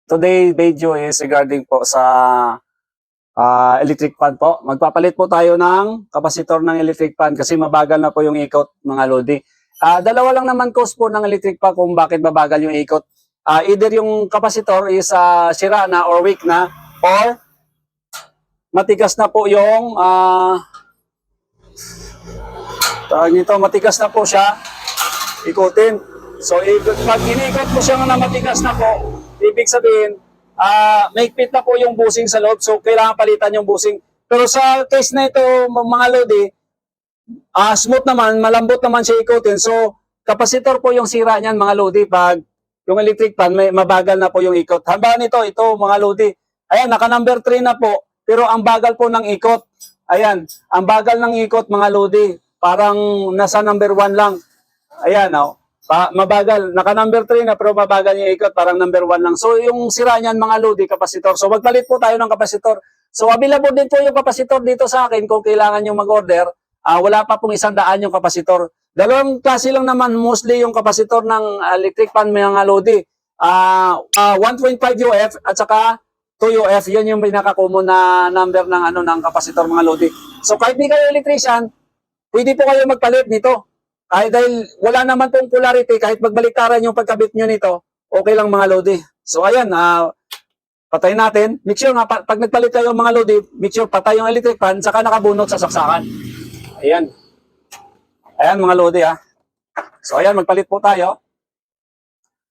Today video is regarding po sa electric fan po. Magpapalit po tayo ng kapasitor ng electric fan kasi mabagal na po yung ikot, mga lodi. Dalawa lang naman cause po ng electric fan kung bakit mabagal yung ikot. Either yung kapasitor is sira na or weak na, or matigas na po yung matigas na po siya ikutin. So pag inikot po siya na matigas na po, ibig sabihin, maigpit na po yung busing sa loob. So, kailangan palitan yung busing. Pero sa case na ito, mga lodi, smooth naman, malambot naman siya ikutin. So, kapasitor po yung sira niyan, mga lodi. Pag yung electric fan, mabagal na po yung ikot. Hamba nito, ito, mga lodi. Ayan, naka number 3 na po. Pero ang bagal po ng ikot. Ayan, ang bagal ng ikot, mga lodi. Parang nasa number 1 lang. Ayan, mabagal. Naka number 3 na pero mabagal yung ikot, parang number 1 lang. So yung sira niyan, mga lodi, kapasitor. So magpalit po tayo ng kapasitor. So available din po yung kapasitor dito sa akin kung kailangan nyo mag-order. Wala pa pong 100 yung kapasitor. Dalawang klase lang naman mostly yung kapasitor ng electric fan, mga lodi. 1.5 UF at saka 2 UF. Yun yung pinaka-common na number ng kapasitor, mga lodi. So kahit di kayo electrician, pwede po kayo magpalit dito. Dahil wala naman pong polarity, kahit magbaliktaran yung pagkabit nyo nito, okay lang, mga lodi. So ayan, patay natin. Make sure nga, pag nagpalit kayo, mga lodi, make sure patay yung electric fan, saka nakabunot sa saksakan. Ayan. Ayan, mga lodi, So ayan, magpalit po tayo.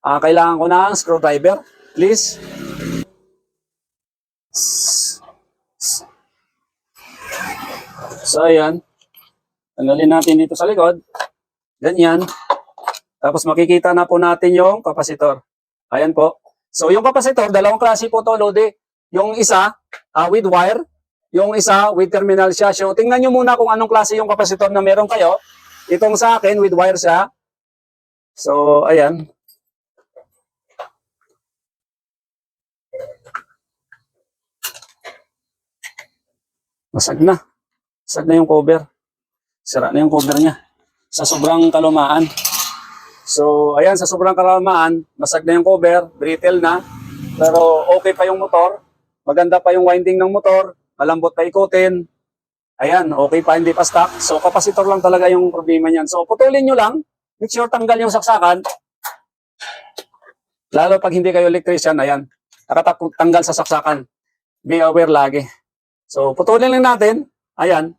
Kailangan ko ng screwdriver. Please. So ayan. Tanggalin natin dito sa likod. Ganyan. Tapos makikita na po natin yung kapasitor. Ayan po. So yung kapasitor, dalawang klase po to, lodi. Yung isa with wire, yung isa with terminal siya. So tingnan nyo muna kung anong klase yung kapasitor na meron kayo. Itong sa akin with wire siya. So ayan. Basag na. Basag na yung cover. Sira na yung cover niya. Sa sobrang kalumaan. So, ayan, sa sobrang kalumaan, basag na yung cover, brittle na, pero okay pa yung motor, maganda pa yung winding ng motor, malambot pa ikutin, ayan, okay pa, hindi pa stuck. So, kapasitor lang talaga yung problema niyan. So, putulin nyo lang, make sure tanggal yung saksakan, lalo pag hindi kayo electrician, ayan, nakatanggal sa saksakan, be aware lagi. So, putulin lang natin, ayan.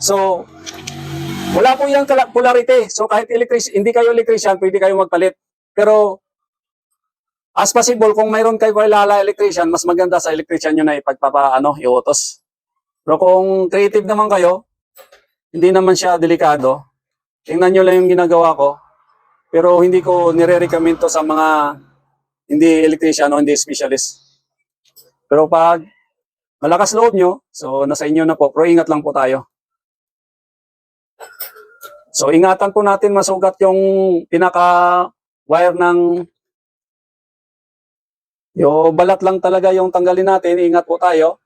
So, wala po yung polarity. So kahit hindi kayo electrician, pwede kayo magpalit. Pero as possible, kung mayroon kayo kilala electrician, mas maganda sa electrician nyo na iutos. Pero kung creative naman kayo, hindi naman siya delikado. Tingnan nyo lang yung ginagawa ko. Pero hindi ko nire-recommend to sa mga hindi electrician o hindi specialist. Pero pag malakas loob nyo, so nasa inyo na po. Pero ingat lang po tayo. So, ingatan po natin masugat yung pinaka-wire ng yung balat lang talaga yung tanggalin natin. Ingat po tayo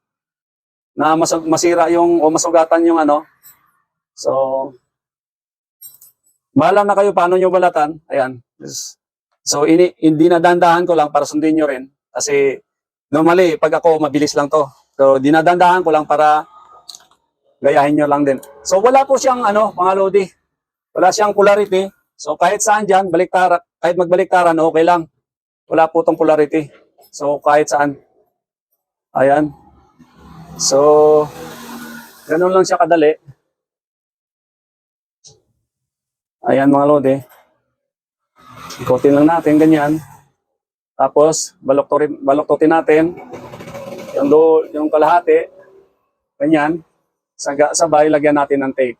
na masira yung o masugatan yung So, bahala na kayo paano nyo balatan. Ayan. So, hindi na dandahan ko lang para sundin nyo rin. Kasi, normally, pag ako, mabilis lang to. So, dinadandahan ko lang para gayahin nyo lang din. So, wala po siyang mga lodi. Wala siyang polarity. So kahit saan dyan, kahit magbaliktaran, okay lang. Wala po itong polarity. So kahit saan. Ayan. So, ganun lang siya kadali. Ayan, mga lodi. Ikutin lang natin, ganyan. Tapos, baluktutin natin. Yung kalahati. Ganyan. Sabay, lagyan natin ng tape.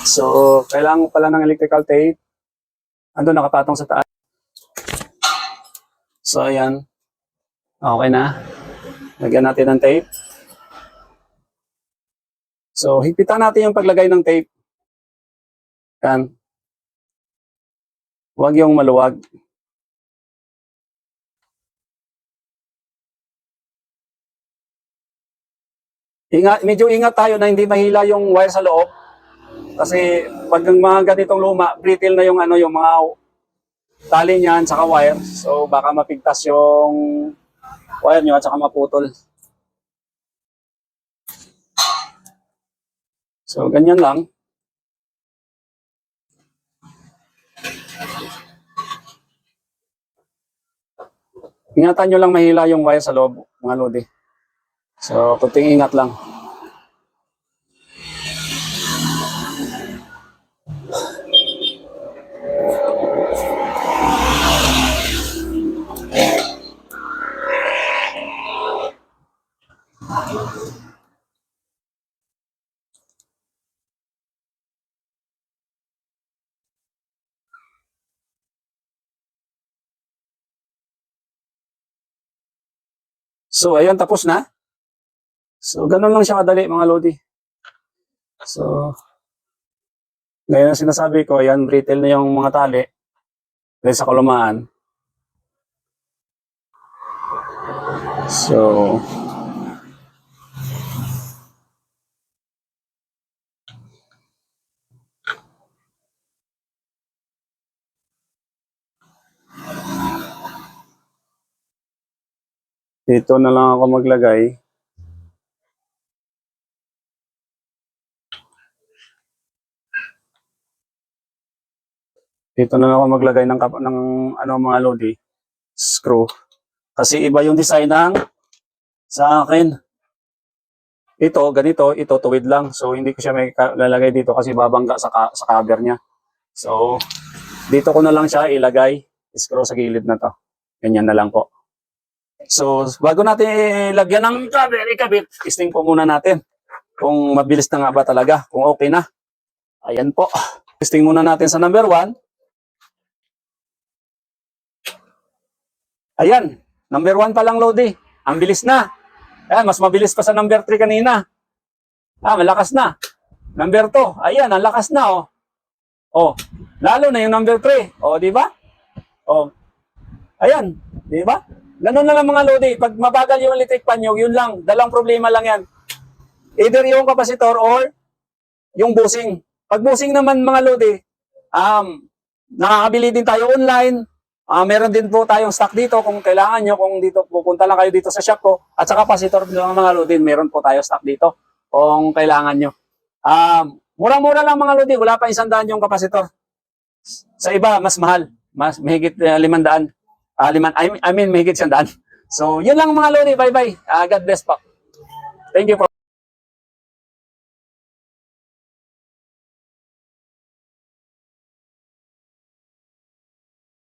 So, kailangan pala ng electrical tape. Ando nakapatong sa taas. So, ayan. Okay na. Lagyan natin ng tape. So, higpitan natin yung paglagay ng tape. Yan. Huwag yung maluwag. Medyo ingat tayo na hindi mahila yung wire sa loob. Kasi pag mga ganitong luma, brittle na yung yung mga tali niyan saka wire. So baka mapigtas yung wire nyo at saka maputol. So ganyan lang. Ingatan nyo lang mahila yung wire sa loob, mga lodi. So, kunting ingat lang. So, ayun, tapos na. So, ganun lang siya kadali, mga lodi. So, ngayon ang sinasabi ko, ayan, brittle na yung mga tali. Dahil sa kalumaan. So, dito na lang ako maglagay. Dito na lang ako maglagay ng ano, mga lodi, screw. Kasi iba yung design ng sa akin. Ito, ganito, ito tuwid lang. So, hindi ko siya may lalagay dito kasi babangga sa cover niya. So, dito ko na lang siya ilagay. Screw sa gilid na to. Ganyan na lang po. So, bago natin ilagyan ng cover, ikabit, testing po muna natin. Kung mabilis na nga ba talaga, kung okay na. Ayan po. Testing muna natin sa number 1. Ayan, number 1 pa lang, Lodi. Ang bilis na. Ayan, mas mabilis pa sa number 3 kanina. Malakas na. Number 2, ayan, ang lakas na, oh. Oh, lalo na yung number 3. Oh, di ba? Oh. Ayan, di ba? Ganun na lang, mga Lodi. Pag mabagal yung electric pan nyo, yun lang. Dalang problema lang yan. Either yung kapasitor or yung bushing. Pag bushing naman, mga Lodi, nakakabili din tayo online. Meron din po tayong stock dito kung kailangan nyo, kung dito pupunta lang kayo dito sa shop ko. At sa kapasitor ng mga lodi, meron po tayo stock dito kung kailangan nyo. Murang-mura lang, mga lodi, wala pa 100 yung kapasitor. Sa iba, mas mahal. Mas mahigit 500. I mean, mahigit 100. So, yun lang, mga lodi. Bye-bye. God bless po. Thank you for